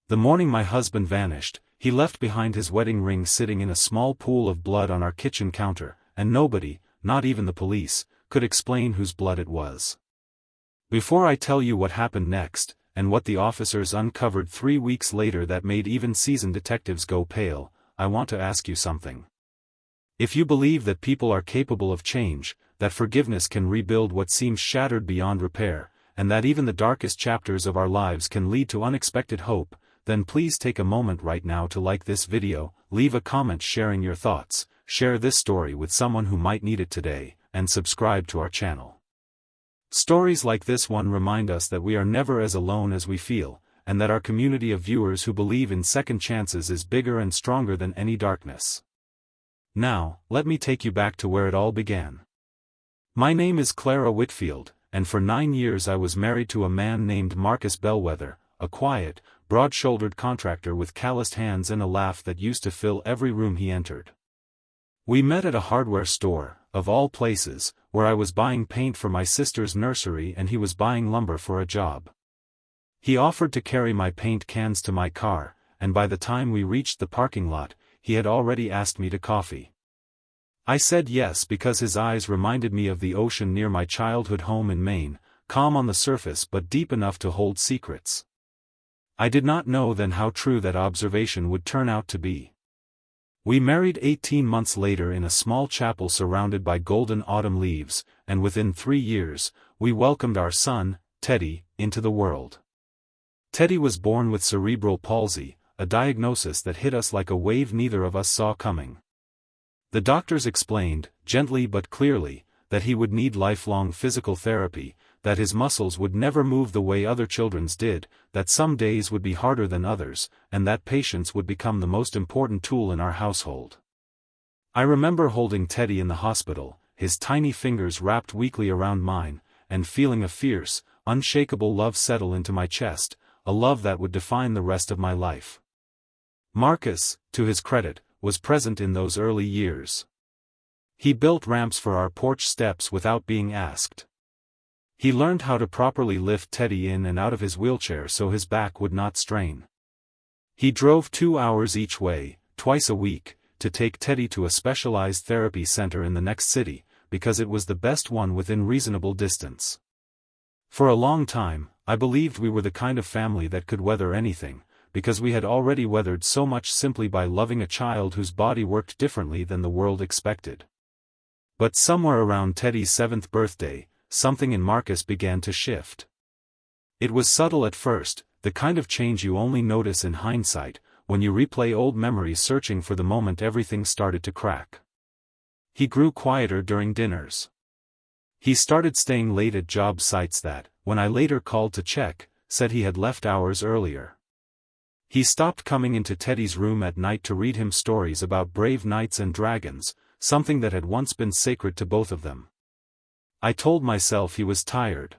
The morning my husband vanished, he left behind his wedding ring sitting in a small pool of blood on our kitchen counter, and nobody, not even the police, could explain whose blood it was. Before I tell you what happened next, and what the officers uncovered 3 weeks later that made even seasoned detectives go pale, I want to ask you something. If you believe that people are capable of change, that forgiveness can rebuild what seems shattered beyond repair, and that even the darkest chapters of our lives can lead to unexpected hope, then please take a moment right now to like this video, leave a comment sharing your thoughts, share this story with someone who might need it today, and subscribe to our channel. Stories like this one remind us that we are never as alone as we feel, and that our community of viewers who believe in second chances is bigger and stronger than any darkness. Now, let me take you back to where it all began. My name is Clara Whitfield, and for 9 years I was married to a man named Marcus Bellwether, a quiet, broad-shouldered contractor with calloused hands and a laugh that used to fill every room he entered. We met at a hardware store, of all places, where I was buying paint for my sister's nursery and he was buying lumber for a job. He offered to carry my paint cans to my car, and by the time we reached the parking lot, he had already asked me to coffee. I said yes because his eyes reminded me of the ocean near my childhood home in Maine, calm on the surface but deep enough to hold secrets. I did not know then how true that observation would turn out to be. We married 18 months later in a small chapel surrounded by golden autumn leaves, and within 3 years, we welcomed our son, Teddy, into the world. Teddy was born with cerebral palsy, a diagnosis that hit us like a wave neither of us saw coming. The doctors explained, gently but clearly, that he would need lifelong physical therapy, that his muscles would never move the way other children's did, that some days would be harder than others, and that patience would become the most important tool in our household. I remember holding Teddy in the hospital, his tiny fingers wrapped weakly around mine, and feeling a fierce, unshakable love settle into my chest, a love that would define the rest of my life. Marcus, to his credit, was present in those early years. He built ramps for our porch steps without being asked. He learned how to properly lift Teddy in and out of his wheelchair so his back would not strain. He drove 2 hours each way, twice a week, to take Teddy to a specialized therapy center in the next city, because it was the best one within reasonable distance. For a long time, I believed we were the kind of family that could weather anything, because we had already weathered so much simply by loving a child whose body worked differently than the world expected. But somewhere around Teddy's 7th birthday, something in Marcus began to shift. It was subtle at first, the kind of change you only notice in hindsight, when you replay old memories searching for the moment everything started to crack. He grew quieter during dinners. He started staying late at job sites that, when I later called to check, said he had left hours earlier. He stopped coming into Teddy's room at night to read him stories about brave knights and dragons, something that had once been sacred to both of them. I told myself he was tired.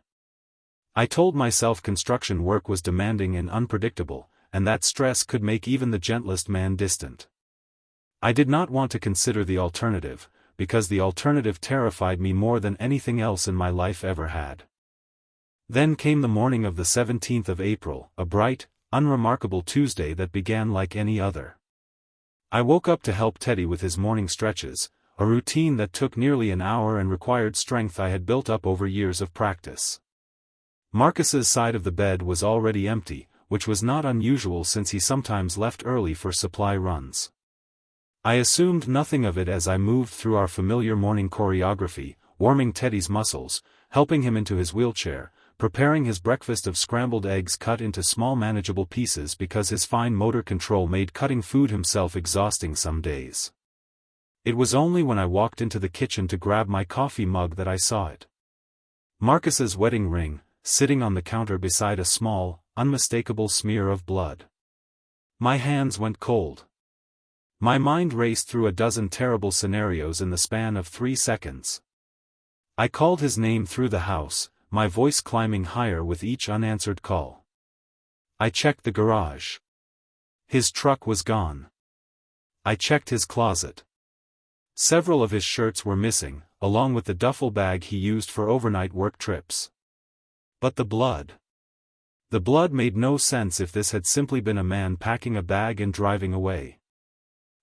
I told myself construction work was demanding and unpredictable, and that stress could make even the gentlest man distant. I did not want to consider the alternative, because the alternative terrified me more than anything else in my life ever had. Then came the morning of the 17th of April, a bright, unremarkable Tuesday that began like any other. I woke up to help Teddy with his morning stretches, a routine that took nearly an hour and required strength I had built up over years of practice. Marcus's side of the bed was already empty, which was not unusual since he sometimes left early for supply runs. I assumed nothing of it as I moved through our familiar morning choreography, warming Teddy's muscles, helping him into his wheelchair, preparing his breakfast of scrambled eggs cut into small manageable pieces because his fine motor control made cutting food himself exhausting some days. It was only when I walked into the kitchen to grab my coffee mug that I saw it. Marcus's wedding ring, sitting on the counter beside a small, unmistakable smear of blood. My hands went cold. My mind raced through a dozen terrible scenarios in the span of 3 seconds. I called his name through the house, my voice climbing higher with each unanswered call. I checked the garage. His truck was gone. I checked his closet. Several of his shirts were missing, along with the duffel bag he used for overnight work trips. But the blood. The blood made no sense if this had simply been a man packing a bag and driving away.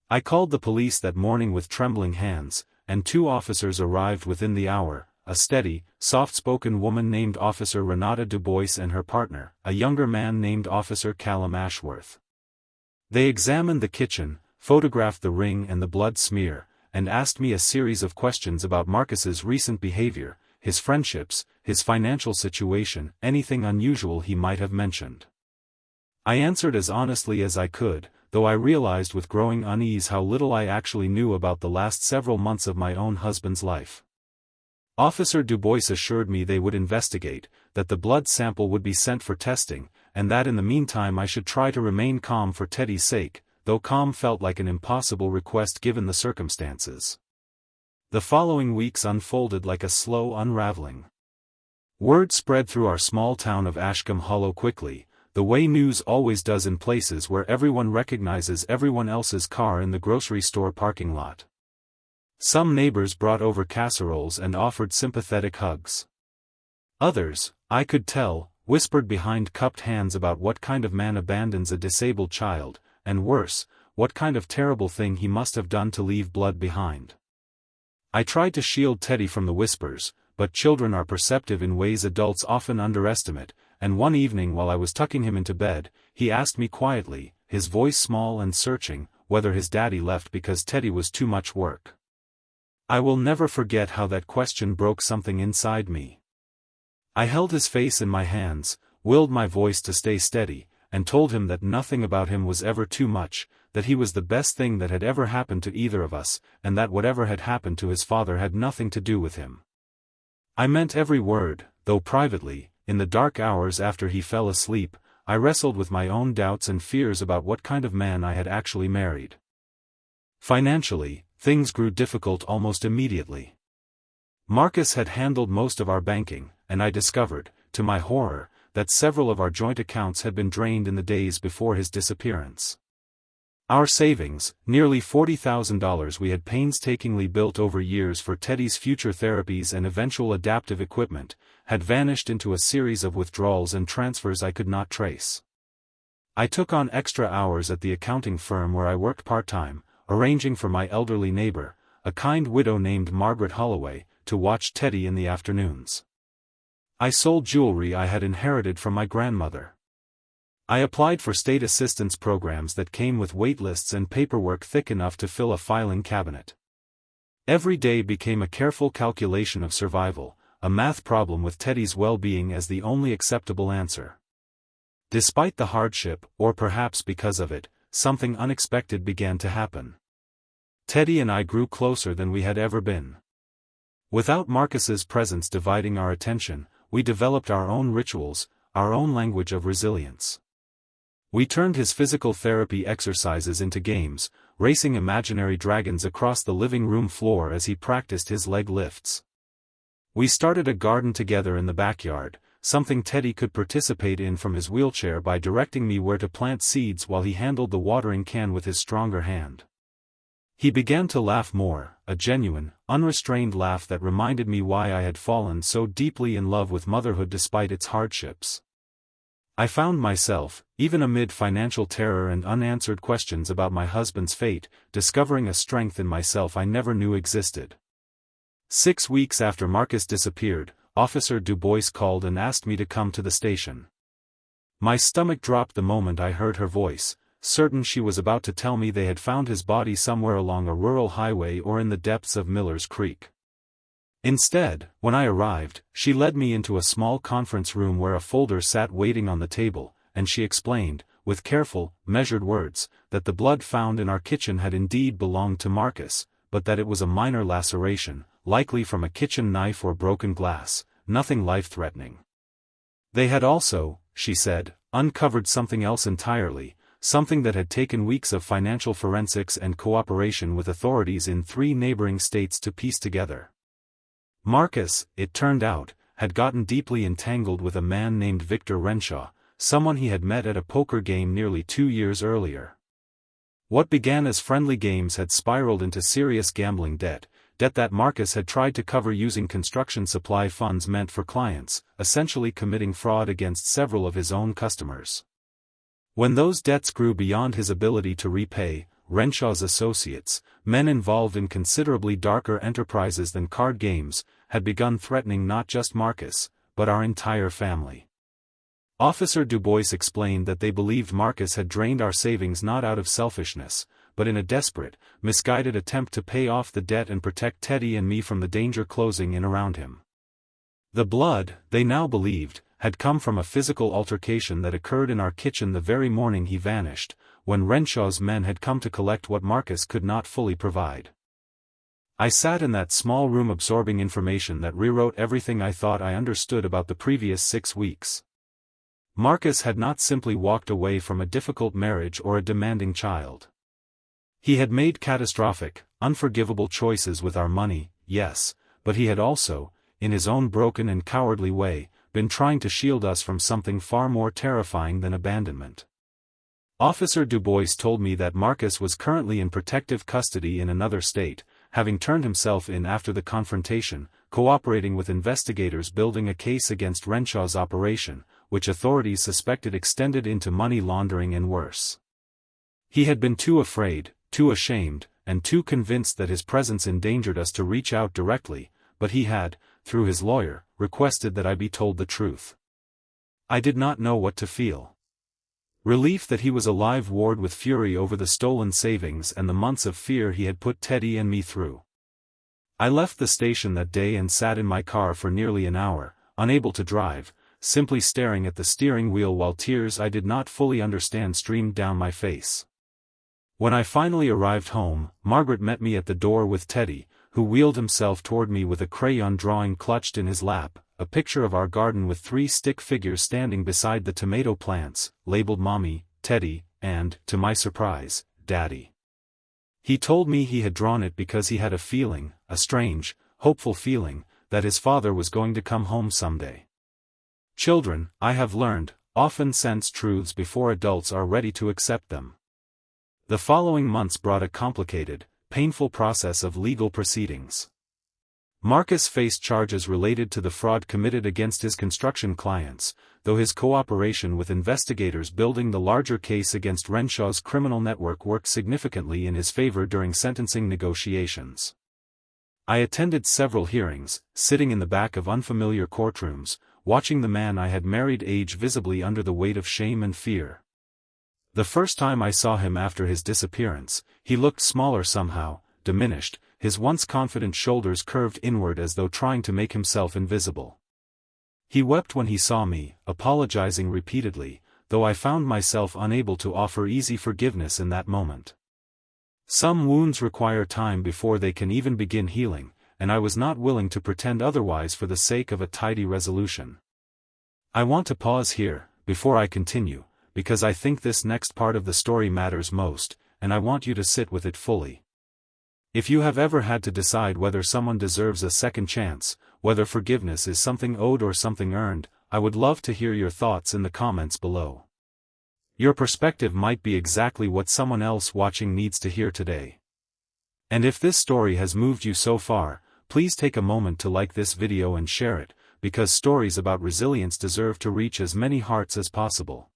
I called the police that morning with trembling hands, and 2 officers arrived within the hour, a steady, soft-spoken woman named Officer Renata Dubois and her partner, a younger man named Officer Callum Ashworth. They examined the kitchen, photographed the ring and the blood smear, and asked me a series of questions about Marcus's recent behavior, his friendships, his financial situation, anything unusual he might have mentioned. I answered as honestly as I could, though I realized with growing unease how little I actually knew about the last several months of my own husband's life. Officer Dubois assured me they would investigate, that the blood sample would be sent for testing, and that in the meantime I should try to remain calm for Teddy's sake, though calm felt like an impossible request given the circumstances. The following weeks unfolded like a slow unraveling. Word spread through our small town of Ashcombe Hollow quickly, the way news always does in places where everyone recognizes everyone else's car in the grocery store parking lot. Some neighbors brought over casseroles and offered sympathetic hugs. Others, I could tell, whispered behind cupped hands about what kind of man abandons a disabled child, and worse, what kind of terrible thing he must have done to leave blood behind. I tried to shield Teddy from the whispers, but children are perceptive in ways adults often underestimate, and one evening while I was tucking him into bed, he asked me quietly, his voice small and searching, whether his daddy left because Teddy was too much work. I will never forget how that question broke something inside me. I held his face in my hands, willed my voice to stay steady, and told him that nothing about him was ever too much, that he was the best thing that had ever happened to either of us, and that whatever had happened to his father had nothing to do with him. I meant every word, though privately, in the dark hours after he fell asleep, I wrestled with my own doubts and fears about what kind of man I had actually married. Financially, things grew difficult almost immediately. Marcus had handled most of our banking, and I discovered, to my horror, that several of our joint accounts had been drained in the days before his disappearance. Our savings, nearly $40,000 we had painstakingly built over years for Teddy's future therapies and eventual adaptive equipment, had vanished into a series of withdrawals and transfers I could not trace. I took on extra hours at the accounting firm where I worked part-time, arranging for my elderly neighbor, a kind widow named Margaret Holloway, to watch Teddy in the afternoons. I sold jewelry I had inherited from my grandmother. I applied for state assistance programs that came with wait lists and paperwork thick enough to fill a filing cabinet. Every day became a careful calculation of survival, a math problem with Teddy's well-being as the only acceptable answer. Despite the hardship, or perhaps because of it, something unexpected began to happen. Teddy and I grew closer than we had ever been. Without Marcus's presence dividing our attention, we developed our own rituals, our own language of resilience. We turned his physical therapy exercises into games, racing imaginary dragons across the living room floor as he practiced his leg lifts. We started a garden together in the backyard, something Teddy could participate in from his wheelchair by directing me where to plant seeds while he handled the watering can with his stronger hand. He began to laugh more, a genuine, unrestrained laugh that reminded me why I had fallen so deeply in love with motherhood despite its hardships. I found myself, even amid financial terror and unanswered questions about my husband's fate, discovering a strength in myself I never knew existed. 6 weeks after Marcus disappeared, Officer Dubois called and asked me to come to the station. My stomach dropped the moment I heard her voice, certain she was about to tell me they had found his body somewhere along a rural highway or in the depths of Miller's Creek. Instead, when I arrived, she led me into a small conference room where a folder sat waiting on the table, and she explained, with careful, measured words, that the blood found in our kitchen had indeed belonged to Marcus, but that it was a minor laceration, likely from a kitchen knife or broken glass, nothing life-threatening. They had also, she said, uncovered something else entirely, something that had taken weeks of financial forensics and cooperation with authorities in 3 neighboring states to piece together. Marcus, it turned out, had gotten deeply entangled with a man named Victor Renshaw, someone he had met at a poker game nearly 2 years earlier. What began as friendly games had spiraled into serious gambling debt, debt that Marcus had tried to cover using construction supply funds meant for clients, essentially committing fraud against several of his own customers. When those debts grew beyond his ability to repay, Renshaw's associates, men involved in considerably darker enterprises than card games, had begun threatening not just Marcus, but our entire family. Officer Dubois explained that they believed Marcus had drained our savings not out of selfishness, but in a desperate, misguided attempt to pay off the debt and protect Teddy and me from the danger closing in around him. The blood, they now believed, had come from a physical altercation that occurred in our kitchen the very morning he vanished, when Renshaw's men had come to collect what Marcus could not fully provide. I sat in that small room absorbing information that rewrote everything I thought I understood about the previous 6 weeks. Marcus had not simply walked away from a difficult marriage or a demanding child. He had made catastrophic, unforgivable choices with our money, yes, but he had also, in his own broken and cowardly way, been trying to shield us from something far more terrifying than abandonment. Officer Dubois told me that Marcus was currently in protective custody in another state, having turned himself in after the confrontation, cooperating with investigators building a case against Renshaw's operation, which authorities suspected extended into money laundering and worse. He had been too afraid, too ashamed, and too convinced that his presence endangered us to reach out directly, but he had, through his lawyer, requested that I be told the truth. I did not know what to feel. Relief that he was alive warred with fury over the stolen savings and the months of fear he had put Teddy and me through. I left the station that day and sat in my car for nearly an hour, unable to drive, simply staring at the steering wheel while tears I did not fully understand streamed down my face. When I finally arrived home, Margaret met me at the door with Teddy, who wheeled himself toward me with a crayon drawing clutched in his lap, a picture of our garden with 3 stick figures standing beside the tomato plants, labeled Mommy, Teddy, and, to my surprise, Daddy. He told me he had drawn it because he had a feeling, a strange, hopeful feeling, that his father was going to come home someday. Children, I have learned, often sense truths before adults are ready to accept them. The following months brought a complicated, painful process of legal proceedings. Marcus faced charges related to the fraud committed against his construction clients, though his cooperation with investigators building the larger case against Renshaw's criminal network worked significantly in his favor during sentencing negotiations. I attended several hearings, sitting in the back of unfamiliar courtrooms, watching the man I had married age visibly under the weight of shame and fear. The first time I saw him after his disappearance, he looked smaller somehow, diminished, his once confident shoulders curved inward as though trying to make himself invisible. He wept when he saw me, apologizing repeatedly, though I found myself unable to offer easy forgiveness in that moment. Some wounds require time before they can even begin healing, and I was not willing to pretend otherwise for the sake of a tidy resolution. I want to pause here, before I continue, because I think this next part of the story matters most, and I want you to sit with it fully. If you have ever had to decide whether someone deserves a second chance, whether forgiveness is something owed or something earned, I would love to hear your thoughts in the comments below. Your perspective might be exactly what someone else watching needs to hear today. And if this story has moved you so far, please take a moment to like this video and share it, because stories about resilience deserve to reach as many hearts as possible.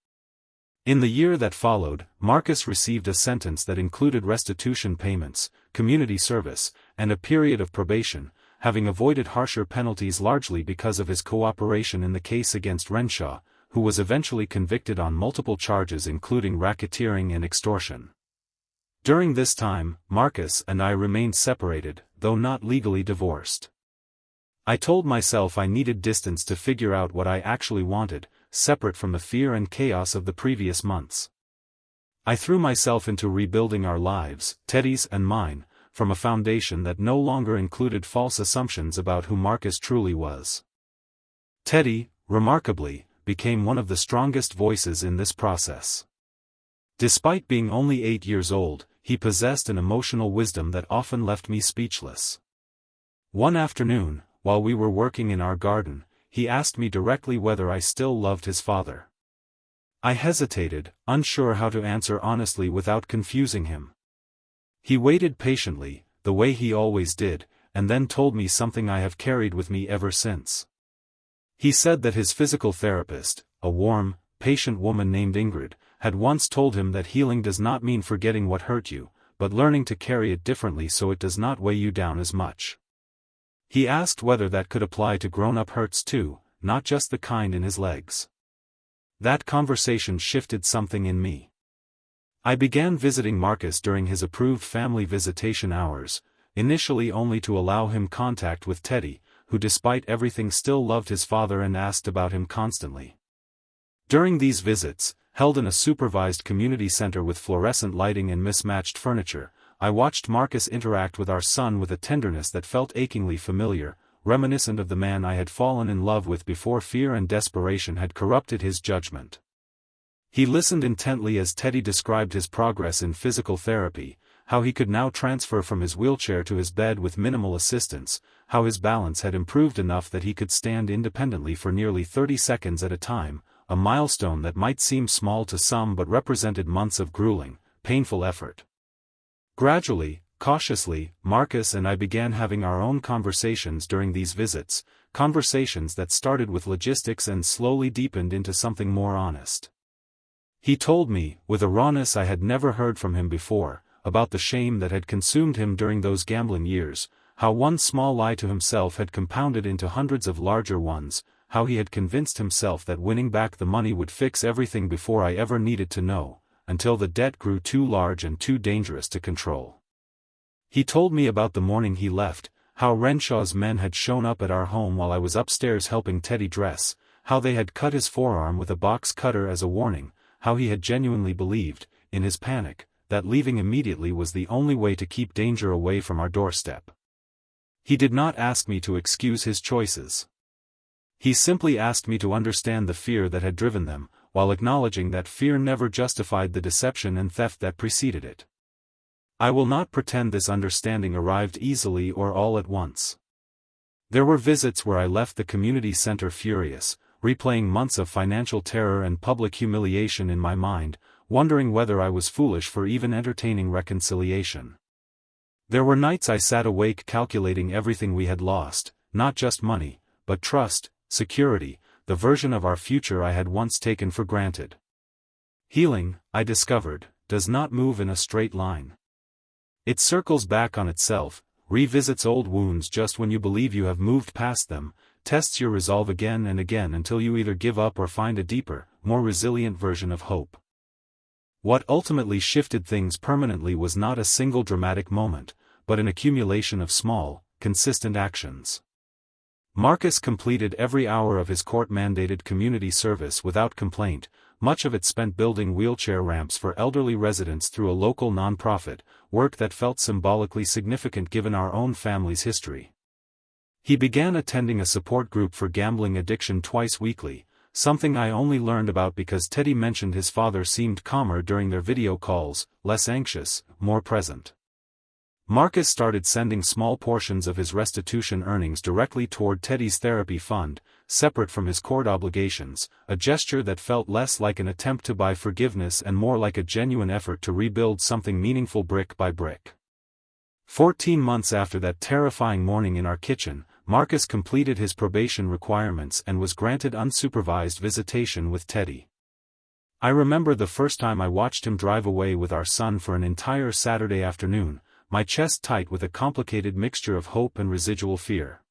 In the year that followed, Marcus received a sentence that included restitution payments, community service, and a period of probation, having avoided harsher penalties largely because of his cooperation in the case against Renshaw, who was eventually convicted on multiple charges including racketeering and extortion. During this time, Marcus and I remained separated, though not legally divorced. I told myself I needed distance to figure out what I actually wanted, separate from the fear and chaos of the previous months. I threw myself into rebuilding our lives, Teddy's and mine, from a foundation that no longer included false assumptions about who Marcus truly was. Teddy, remarkably, became one of the strongest voices in this process. Despite being only 8 years old, he possessed an emotional wisdom that often left me speechless. One afternoon, while we were working in our garden, he asked me directly whether I still loved his father. I hesitated, unsure how to answer honestly without confusing him. He waited patiently, the way he always did, and then told me something I have carried with me ever since. He said that his physical therapist, a warm, patient woman named Ingrid, had once told him that healing does not mean forgetting what hurt you, but learning to carry it differently so it does not weigh you down as much. He asked whether that could apply to grown-up hurts too, not just the kind in his legs. That conversation shifted something in me. I began visiting Marcus during his approved family visitation hours, initially only to allow him contact with Teddy, who despite everything still loved his father and asked about him constantly. During these visits, held in a supervised community center with fluorescent lighting and mismatched furniture, I watched Marcus interact with our son with a tenderness that felt achingly familiar, reminiscent of the man I had fallen in love with before fear and desperation had corrupted his judgment. He listened intently as Teddy described his progress in physical therapy, how he could now transfer from his wheelchair to his bed with minimal assistance, how his balance had improved enough that he could stand independently for nearly 30 seconds at a time, a milestone that might seem small to some but represented months of grueling, painful effort. Gradually, cautiously, Marcus and I began having our own conversations during these visits, conversations that started with logistics and slowly deepened into something more honest. He told me, with a rawness I had never heard from him before, about the shame that had consumed him during those gambling years, how one small lie to himself had compounded into hundreds of larger ones, how he had convinced himself that winning back the money would fix everything before I ever needed to know, until the debt grew too large and too dangerous to control. He told me about the morning he left, how Renshaw's men had shown up at our home while I was upstairs helping Teddy dress, how they had cut his forearm with a box cutter as a warning, how he had genuinely believed, in his panic, that leaving immediately was the only way to keep danger away from our doorstep. He did not ask me to excuse his choices. He simply asked me to understand the fear that had driven them, while acknowledging that fear never justified the deception and theft that preceded it. I will not pretend this understanding arrived easily or all at once. There were visits where I left the community center furious, replaying months of financial terror and public humiliation in my mind, wondering whether I was foolish for even entertaining reconciliation. There were nights I sat awake calculating everything we had lost, not just money, but trust, security, the version of our future I had once taken for granted. Healing, I discovered, does not move in a straight line. It circles back on itself, revisits old wounds just when you believe you have moved past them, tests your resolve again and again until you either give up or find a deeper, more resilient version of hope. What ultimately shifted things permanently was not a single dramatic moment, but an accumulation of small, consistent actions. Marcus completed every hour of his court-mandated community service without complaint, much of it spent building wheelchair ramps for elderly residents through a local nonprofit, work that felt symbolically significant given our own family's history. He began attending a support group for gambling addiction twice weekly, something I only learned about because Teddy mentioned his father seemed calmer during their video calls, less anxious, more present. Marcus started sending small portions of his restitution earnings directly toward Teddy's therapy fund, separate from his court obligations, a gesture that felt less like an attempt to buy forgiveness and more like a genuine effort to rebuild something meaningful brick by brick. 14 months after that terrifying morning in our kitchen, Marcus completed his probation requirements and was granted unsupervised visitation with Teddy. I remember the first time I watched him drive away with our son for an entire Saturday afternoon, my chest tight with a complicated mixture of hope and residual fear.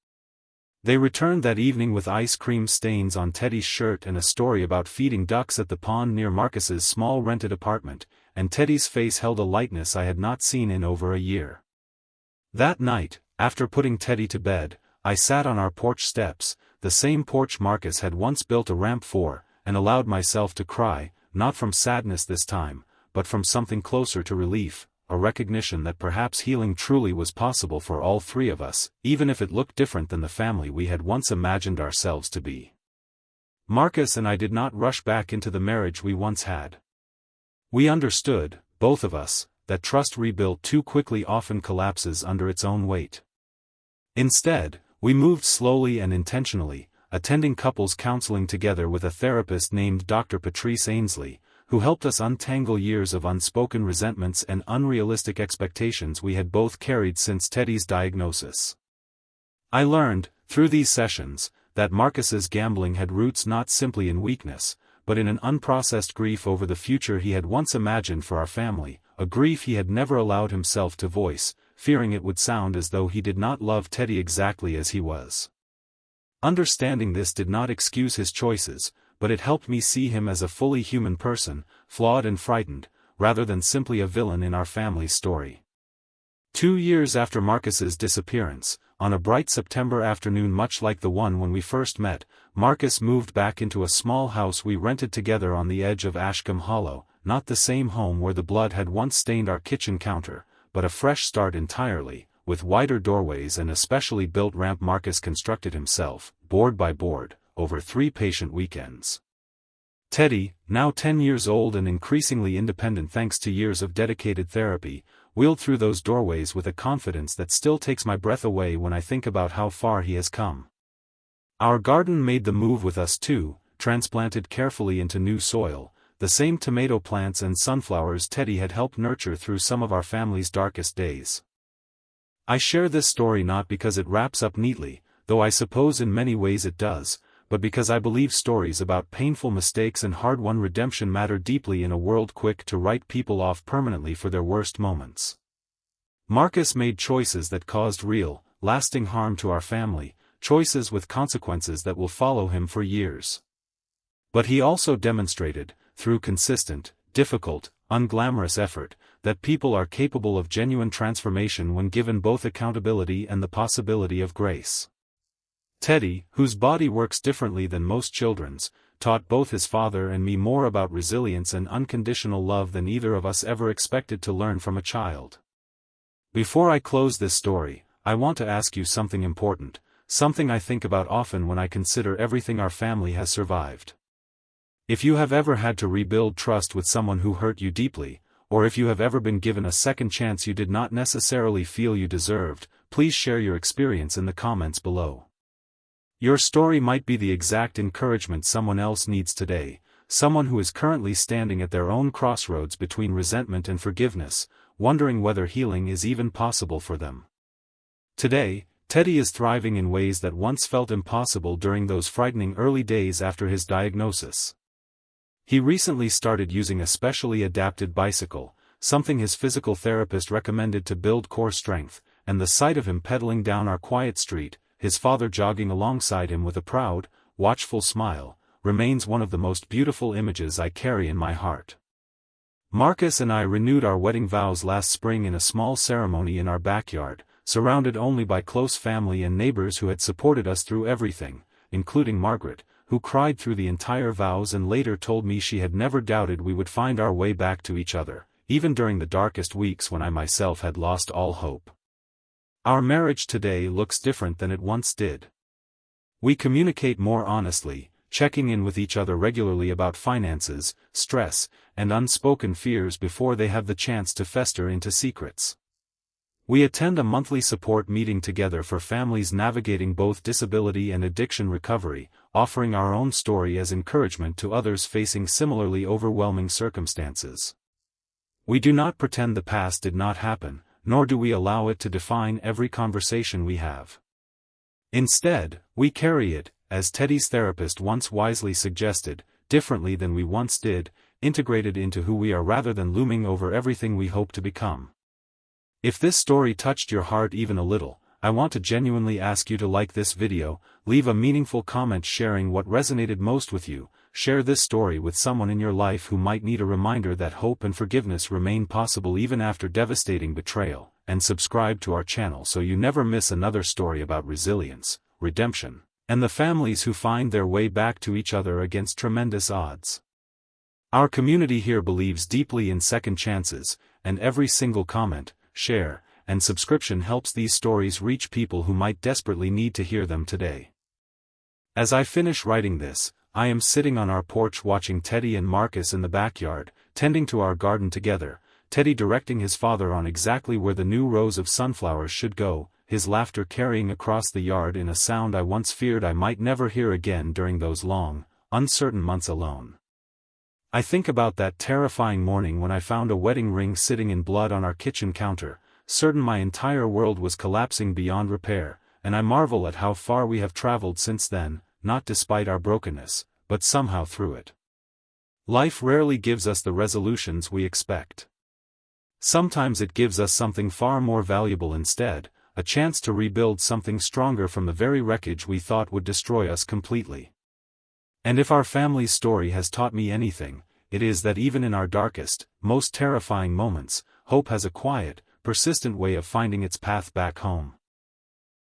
They returned that evening with ice cream stains on Teddy's shirt and a story about feeding ducks at the pond near Marcus's small rented apartment, and Teddy's face held a lightness I had not seen in over a year. That night, after putting Teddy to bed, I sat on our porch steps, the same porch Marcus had once built a ramp for, and allowed myself to cry, not from sadness this time, but from something closer to relief, a recognition that perhaps healing truly was possible for all three of us, even if it looked different than the family we had once imagined ourselves to be. Marcus and I did not rush back into the marriage we once had. We understood, both of us, that trust rebuilt too quickly often collapses under its own weight. Instead, we moved slowly and intentionally, attending couples counseling together with a therapist named Dr. Patrice Ainsley, who helped us untangle years of unspoken resentments and unrealistic expectations we had both carried since Teddy's diagnosis. I learned, through these sessions, that Marcus's gambling had roots not simply in weakness, but in an unprocessed grief over the future he had once imagined for our family, a grief he had never allowed himself to voice, fearing it would sound as though he did not love Teddy exactly as he was. Understanding this did not excuse his choices, but it helped me see him as a fully human person, flawed and frightened, rather than simply a villain in our family's story. 2 years after Marcus's disappearance, on a bright September afternoon much like the one when we first met, Marcus moved back into a small house we rented together on the edge of Ashcombe Hollow, not the same home where the blood had once stained our kitchen counter, but a fresh start entirely, with wider doorways and a specially built ramp Marcus constructed himself, board by board, over 3 patient weekends. Teddy, now 10 years old and increasingly independent thanks to years of dedicated therapy, wheeled through those doorways with a confidence that still takes my breath away when I think about how far he has come. Our garden made the move with us too, transplanted carefully into new soil, the same tomato plants and sunflowers Teddy had helped nurture through some of our family's darkest days. I share this story not because it wraps up neatly, though I suppose in many ways it does, but because I believe stories about painful mistakes and hard-won redemption matter deeply in a world quick to write people off permanently for their worst moments. Marcus made choices that caused real, lasting harm to our family, choices with consequences that will follow him for years. But he also demonstrated, through consistent, difficult, unglamorous effort, that people are capable of genuine transformation when given both accountability and the possibility of grace. Teddy, whose body works differently than most children's, taught both his father and me more about resilience and unconditional love than either of us ever expected to learn from a child. Before I close this story, I want to ask you something important, something I think about often when I consider everything our family has survived. If you have ever had to rebuild trust with someone who hurt you deeply, or if you have ever been given a second chance you did not necessarily feel you deserved, please share your experience in the comments below. Your story might be the exact encouragement someone else needs today, someone who is currently standing at their own crossroads between resentment and forgiveness, wondering whether healing is even possible for them. Today, Teddy is thriving in ways that once felt impossible during those frightening early days after his diagnosis. He recently started using a specially adapted bicycle, something his physical therapist recommended to build core strength, and the sight of him pedaling down our quiet street, his father jogging alongside him with a proud, watchful smile, remains one of the most beautiful images I carry in my heart. Marcus and I renewed our wedding vows last spring in a small ceremony in our backyard, surrounded only by close family and neighbors who had supported us through everything, including Margaret, who cried through the entire vows and later told me she had never doubted we would find our way back to each other, even during the darkest weeks when I myself had lost all hope. Our marriage today looks different than it once did. We communicate more honestly, checking in with each other regularly about finances, stress, and unspoken fears before they have the chance to fester into secrets. We attend a monthly support meeting together for families navigating both disability and addiction recovery, offering our own story as encouragement to others facing similarly overwhelming circumstances. We do not pretend the past did not happen, nor do we allow it to define every conversation we have. Instead, we carry it, as Teddy's therapist once wisely suggested, differently than we once did, integrated into who we are rather than looming over everything we hope to become. If this story touched your heart even a little, I want to genuinely ask you to like this video, leave a meaningful comment sharing what resonated most with you, share this story with someone in your life who might need a reminder that hope and forgiveness remain possible even after devastating betrayal, and subscribe to our channel so you never miss another story about resilience, redemption, and the families who find their way back to each other against tremendous odds. Our community here believes deeply in second chances, and every single comment, share, and subscription helps these stories reach people who might desperately need to hear them today. As I finish writing this, I am sitting on our porch watching Teddy and Marcus in the backyard, tending to our garden together, Teddy directing his father on exactly where the new rows of sunflowers should go, his laughter carrying across the yard in a sound I once feared I might never hear again during those long, uncertain months alone. I think about that terrifying morning when I found a wedding ring sitting in blood on our kitchen counter, certain my entire world was collapsing beyond repair, and I marvel at how far we have traveled since then, not despite our brokenness, but somehow through it. Life rarely gives us the resolutions we expect. Sometimes it gives us something far more valuable instead, a chance to rebuild something stronger from the very wreckage we thought would destroy us completely. And if our family's story has taught me anything, it is that even in our darkest, most terrifying moments, hope has a quiet, persistent way of finding its path back home.